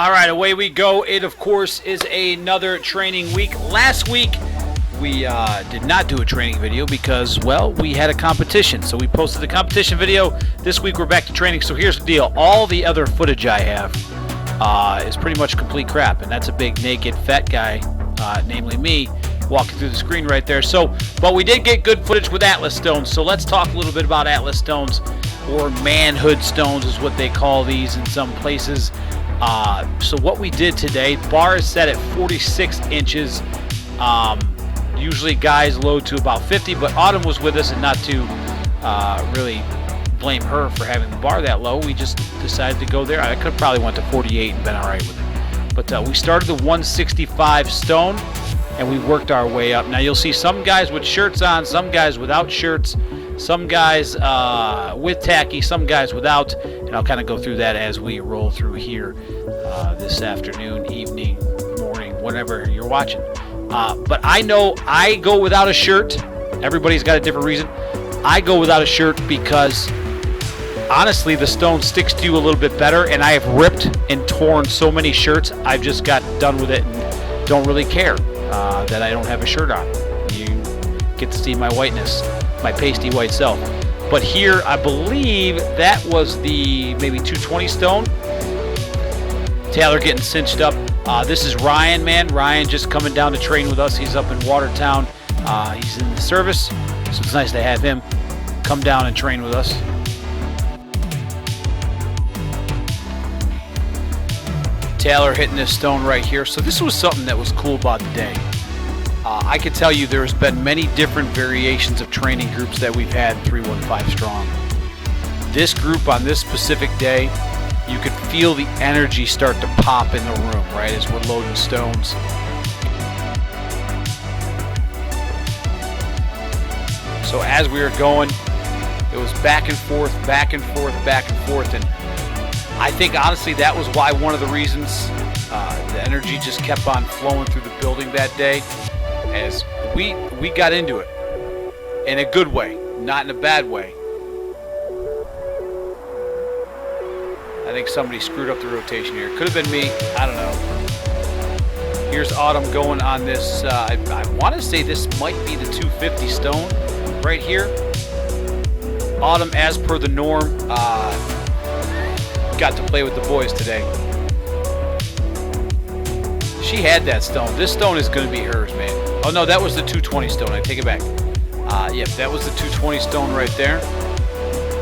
All right, away we go. It, of course, is another training week. Last week, we did not do a training video because, well, we had a competition. So we posted the competition video. This week, we're back to training. So here's the deal. All the other footage I have is pretty much complete crap. And that's a big, naked, fat guy, namely me, walking through the screen right there. So, but we did get good footage with Atlas stones. So let's talk a little bit about Atlas stones, or manhood stones is what they call these in some places. So what we did today, the bar is set at 46 inches. Usually guys load to about 50, but Autumn was with us, and not to really blame her for having the bar that low. We just decided to go there. I could have probably went to 48 and been all right with it. But we started the 165 stone, and we worked our way up. Now you'll see some guys with shirts on, some guys without shirts, some guys with tacky, some guys without, and I'll kind of go through that as we roll through here this afternoon, evening, morning, whenever you're watching. But I know I go without a shirt. Everybody's got a different reason. I go without a shirt because, honestly, the stone sticks to you a little bit better, and I have ripped and torn so many shirts, I've just got done with it and don't really care that I don't have a shirt on. You get to see my whiteness, my pasty white self. But here, I believe that was the maybe 220 stone. Taylor getting cinched up. This is Ryan, man. Ryan just coming down to train with us. He's up in Watertown. He's in the service, so it's nice to have him come down and train with us. Taylor hitting this stone right here. So this was something that was cool about the day. I can tell you there's been many different variations of training groups that we've had 315 strong. This group on this specific day, you could feel the energy start to pop in the room, right, as we're loading stones. So as we were going, it was back and forth, back and forth, back and forth, and I think honestly that was why one of the reasons the energy just kept on flowing through the building that day, as we got into it in a good way, not in a bad way. I think somebody screwed up the rotation here. Could have been me. I don't know. Here's Autumn going on this. I want to say this might be the 250 stone right here. Autumn, as per the norm, got to play with the boys today. She had that stone. This stone is going to be hers, man. Oh, no, that was the 220 stone. I take it back. Yep, that was the 220 stone right there.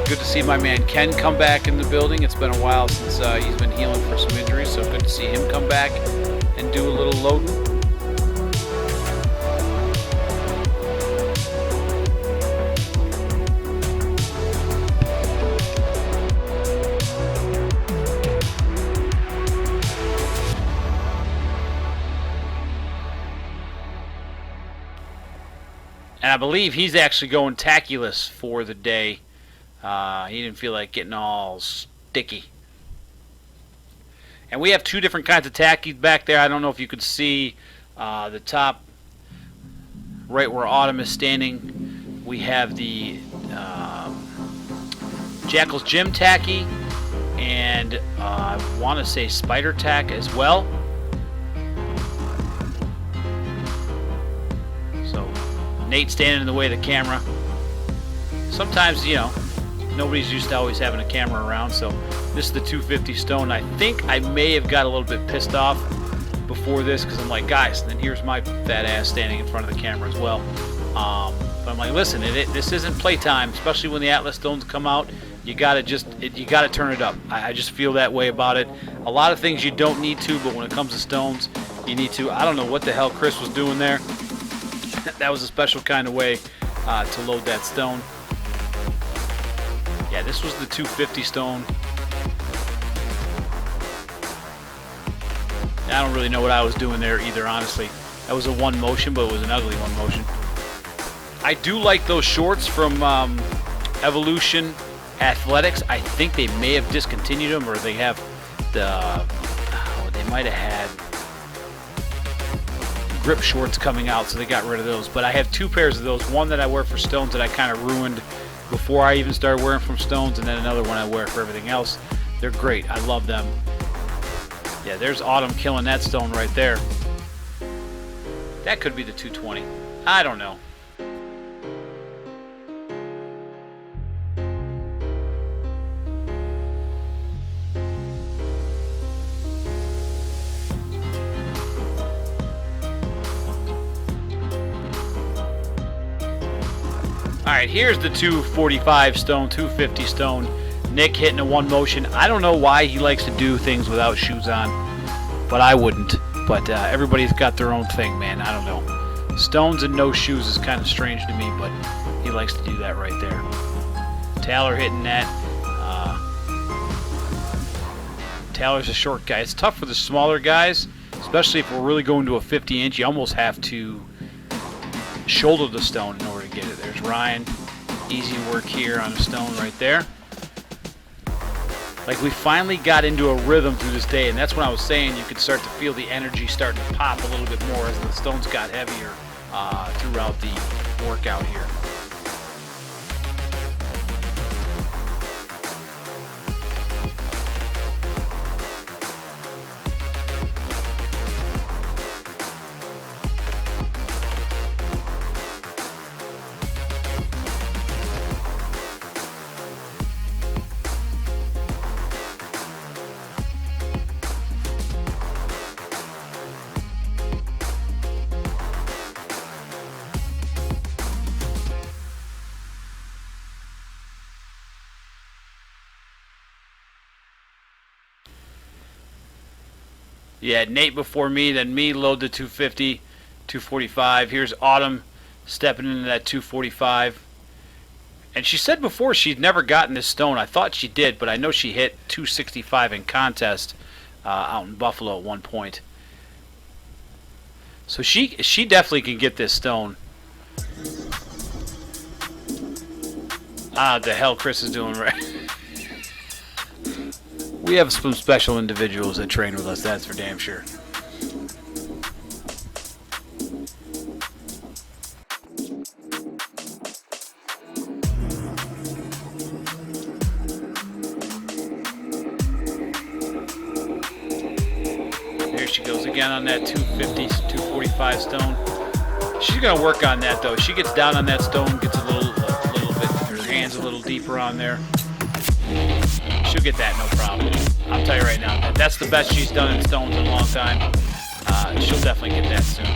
Good to see my man Ken come back in the building. It's been a while since he's been healing for some injuries, so good to see him come back and do a little loading. And I believe he's actually going tackless for the day. He didn't feel like getting all sticky. And we have two different kinds of tackies back there. I don't know if you could see the top right where Autumn is standing. We have the Jackal's Gym tacky, and I want to say Spider tack as well. So Nate standing in the way of the camera. Sometimes, you know, nobody's used to always having a camera around, so this is the 250 stone. I think I may have got a little bit pissed off before this because I'm like, guys, and then here's my fat ass standing in front of the camera as well. But I'm like, listen, this isn't playtime, especially when the Atlas stones come out. You gotta turn it up. I just feel that way about it. A lot of things you don't need to, but when it comes to stones, you need to. I don't know what the hell Chris was doing there. That was a special kind of way to load that stone. Yeah, this was the 250 stone. I don't really know what I was doing there either, honestly. That was a one motion, but it was an ugly one motion. I do like those shorts from Evolution Athletics. I think they may have discontinued them, or they have they might have had grip shorts coming out, so they got rid of those. But I have two pairs of those. One that I wear for stones that I kind of ruined before I even started wearing from stones, and then another one I wear for everything else. They're great. I love them. Yeah, there's Autumn killing that stone right there. That could be the 220. I don't know. Alright, here's the 245 stone, 250 stone. Nick hitting a one motion. I don't know why he likes to do things without shoes on, but I wouldn't. But everybody's got their own thing, man. I don't know. Stones and no shoes is kind of strange to me, but he likes to do that right there. Taylor hitting that. Taylor's a short guy. It's tough for the smaller guys, especially if we're really going to a 50-inch. You almost have to shoulder the stone in order to get it. There's Ryan. Easy work here on the stone right there. Like, we finally got into a rhythm through this day, and that's when I was saying you could start to feel the energy starting to pop a little bit more as the stones got heavier throughout the workout here. Yeah, Nate before me, then me load the 250, 245. Here's Autumn stepping into that 245. And she said before she'd never gotten this stone. I thought she did, but I know she hit 265 in contest out in Buffalo at one point. So she definitely can get this stone. The hell Chris is doing right. We have some special individuals that train with us, that's for damn sure. There she goes again on that 250, 245 stone. She's going to work on that, though. She gets down on that stone, gets a little bit, her hands a little deeper on there. She'll get that, no problem. I'll tell you right now, that's the best she's done in stones in a long time. She'll definitely get that soon.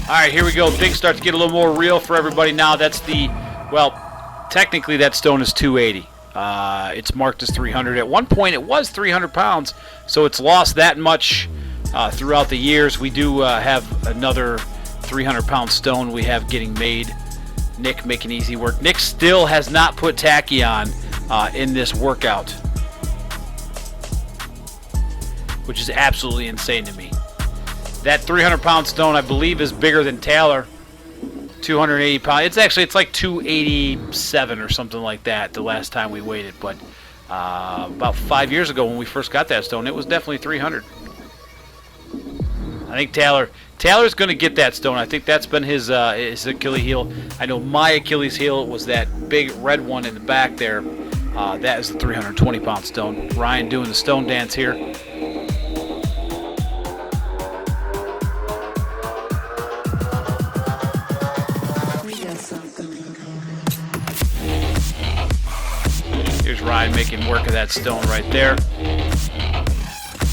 All right, here we go. Things start to get a little more real for everybody now. That's the, well, technically that stone is 280. It's marked as 300. At one point it was 300 pounds, so it's lost that much throughout the years. We do have another 300-pound stone we have getting made. Nick making easy work. Nick still has not put tacky on in this workout, which is absolutely insane to me. That 300-pound stone, I believe, is bigger than Taylor. 280 pounds. It's like 287 or something like that the last time we weighed it. But about 5 years ago when we first got that stone, it was definitely 300. I think Taylor's going to get that stone. I think that's been his Achilles heel. I know my Achilles heel was that big red one in the back there. That is the 320-pound stone. Ryan doing the stone dance here. Here's Ryan making work of that stone right there.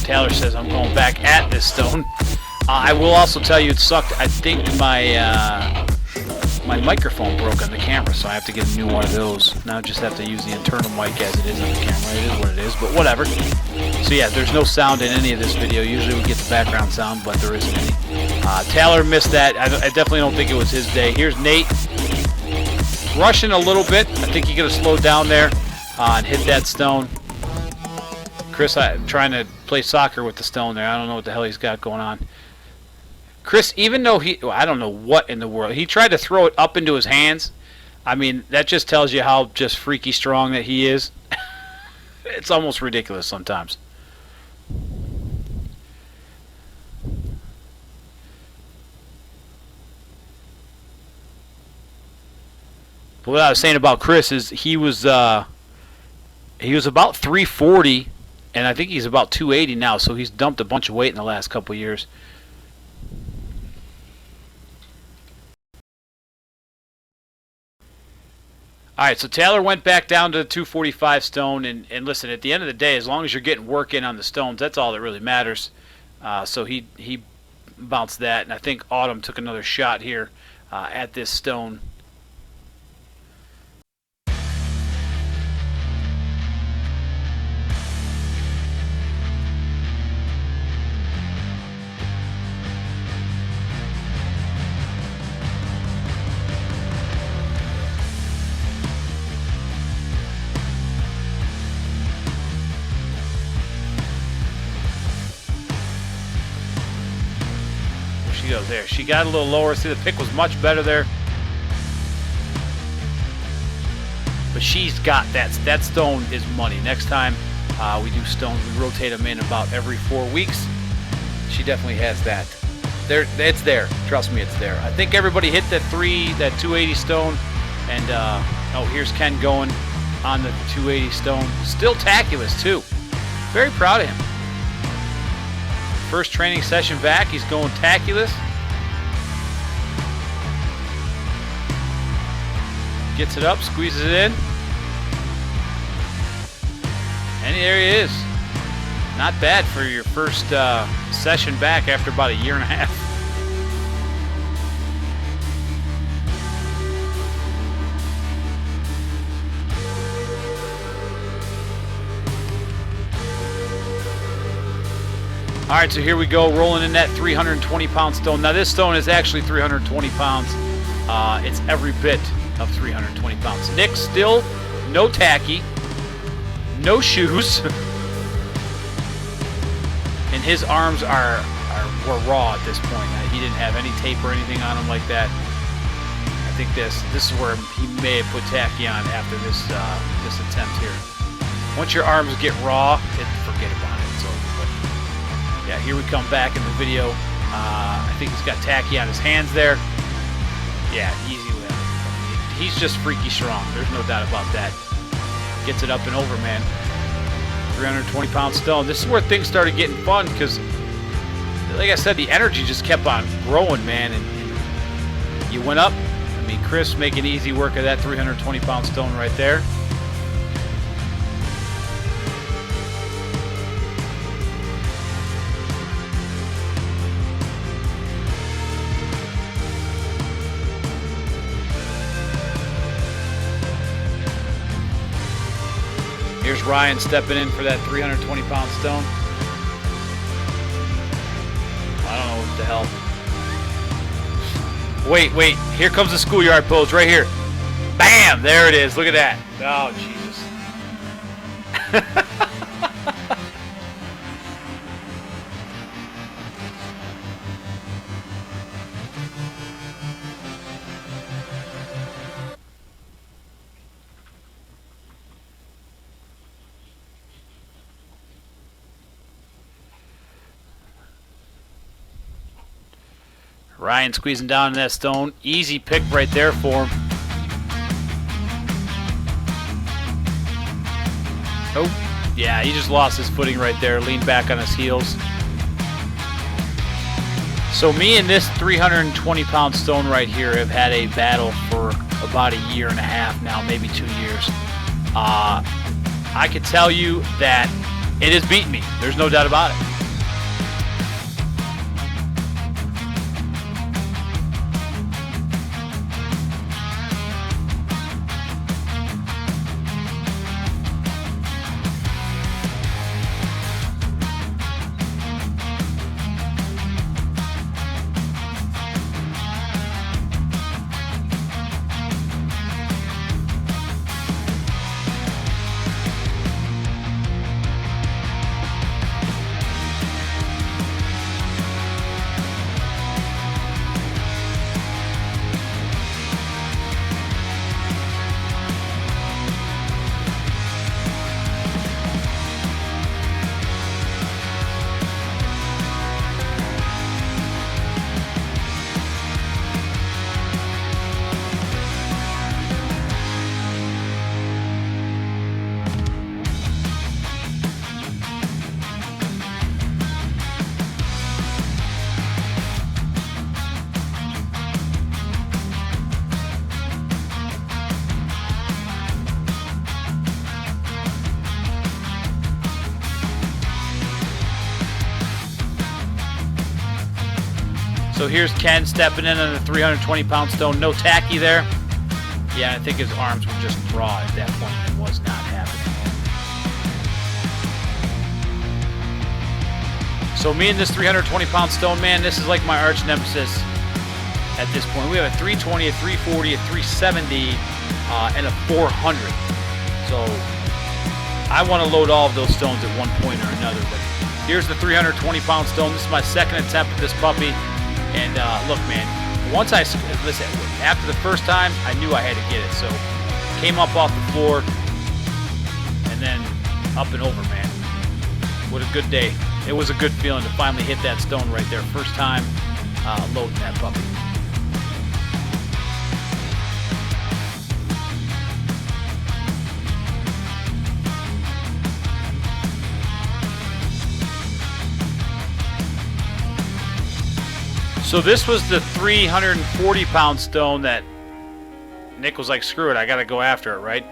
Taylor says, I'm going back at this stone. I will also tell you it sucked. I think my microphone broke on the camera, so I have to get a new one of those. Now I just have to use the internal mic as it is on the camera. It is what it is, but whatever. So yeah, there's no sound in any of this video. Usually we get the background sound, but there isn't any. Taylor missed that. I definitely don't think it was his day. Here's Nate. Rushing a little bit. I think he could have slowed down there and hit that stone. Chris, I'm trying to play soccer with the stone there. I don't know what the hell he's got going on. Chris, even though well, I don't know what in the world, he tried to throw it up into his hands. I mean, that just tells you how just freaky strong that he is. It's almost ridiculous sometimes. But what I was saying about Chris is he was about 340, and I think he's about 280 now, so he's dumped a bunch of weight in the last couple of years. All right, so Taylor went back down to the 245 stone, and listen, at the end of the day, as long as you're getting work in on the stones, that's all that really matters. So he bounced that, and I think Autumn took another shot here at this stone. She goes there. She got a little lower. See, the pick was much better there. But she's got that. That stone is money. Next time we do stones, we rotate them in about every 4 weeks. She definitely has that. It's there. Trust me, it's there. I think everybody hit that 280 stone. And, oh, here's Ken going on the 280 stone. Still tackulous, too. Very proud of him. First training session back, he's going tackulous. Gets it up, squeezes it in. And there he is. Not bad for your first session back after about a year and a half. All right, so here we go, rolling in that 320-pound stone. Now, this stone is actually 320 pounds. It's every bit of 320 pounds. Nick still no tacky, no shoes, and his arms were raw at this point. He didn't have any tape or anything on him like that. I think this is where he may have put tacky on after this attempt here. Once your arms get raw, forget about it. It's over. Yeah, here we come back in the video. I think he's got tacky on his hands there. Yeah, easy with him. He's just freaky strong. There's no doubt about that. Gets it up and over, man. 320-pound stone. This is where things started getting fun because, like I said, the energy just kept on growing, man. And you went up. I mean, Chris making easy work of that 320-pound stone right there. Here's Ryan stepping in for that 320-pound stone. I don't know what the hell. Wait. Here comes the schoolyard pose right here. Bam! There it is. Look at that. Oh, Jesus. Ryan squeezing down in that stone. Easy pick right there for him. Oh, yeah, he just lost his footing right there. Leaned back on his heels. So me and this 320-pound stone right here have had a battle for about a year and a half now, maybe 2 years. I can tell you that it has beaten me. There's no doubt about it. So here's Ken stepping in on the 320-pound stone. No tacky there. Yeah, I think his arms were just raw at that point. It was not happening. So me and this 320-pound stone, man, this is like my arch nemesis at this point. We have a 320, a 340, a 370, and a 400. So I want to load all of those stones at one point or another. But here's the 320-pound stone. This is my second attempt at this puppy. And look, man, listen, after the first time, I knew I had to get it. So came up off the floor and then up and over, man. What a good day. It was a good feeling to finally hit that stone right there. First time loading that puppy. So this was the 340-pound stone that Nick was like, screw it, I got to go after it, right?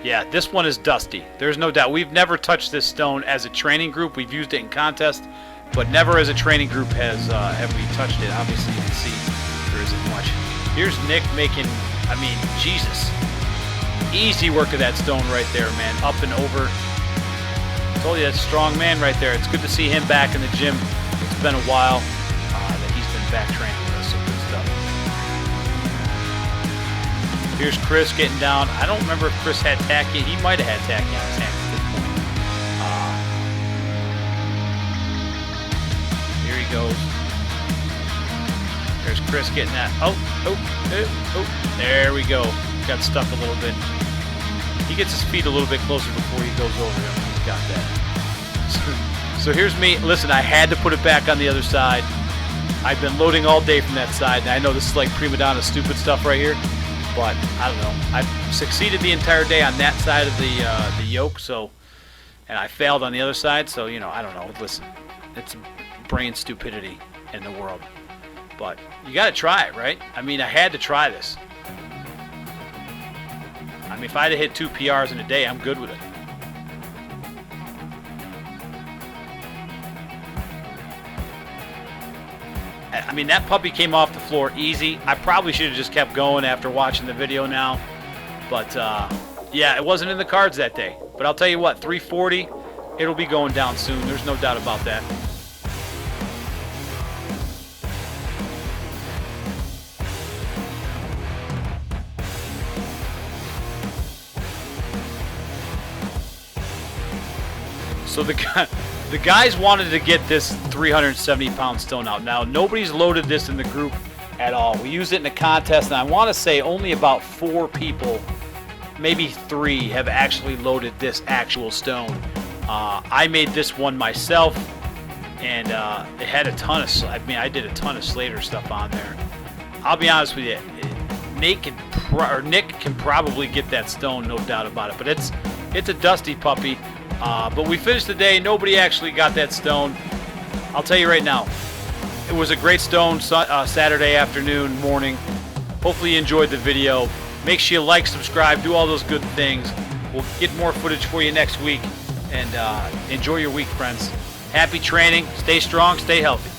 Yeah, this one is dusty. There's no doubt. We've never touched this stone as a training group. We've used it in contest, but never as a training group have we touched it. Obviously, you can see there isn't much. Here's Nick making, I mean, Jesus. Easy work of that stone right there, man. Up and over. I told you, that's a strong man right there. It's good to see him back in the gym. It's been a while that he's been back training with us. So good stuff. Here's Chris getting down. I don't remember if Chris had tacky. He might have had tacky on his hands at this point. Here he goes. There's Chris getting that. Oh. There we go. Got stuck a little bit. He gets his feet a little bit closer before he goes over him. Got that. So here's me. Listen, I had to put it back on the other side. I've been loading all day from that side, and I know this is like prima donna stupid stuff right here, but I don't know. I've succeeded the entire day on that side of the yoke, so, and I failed on the other side, so, you know, I don't know. Listen, it's brain stupidity in the world, but you got to try it, right? I mean, I had to try this. I mean, if I had hit 2 PRs in a day, I'm good with it. I mean, that puppy came off the floor easy. I probably should have just kept going after watching the video now. But, yeah, it wasn't in the cards that day. But I'll tell you what, 340, it'll be going down soon. There's no doubt about that. So the guys wanted to get this 370-pound stone out. Now, nobody's loaded this in the group at all. We used it in a contest, and I want to say only about 4 people, maybe 3, have actually loaded this actual stone. I made this one myself, and it had a ton of, I did a ton of Slater stuff on there. I'll be honest with you, Nick can probably get that stone, no doubt about it. But it's a dusty puppy. But we finished the day. Nobody actually got that stone. I'll tell you right now, it was a great stone Saturday afternoon, morning. Hopefully you enjoyed the video. Make sure you like, subscribe, do all those good things. We'll get more footage for you next week. And enjoy your week, friends. Happy training. Stay strong. Stay healthy.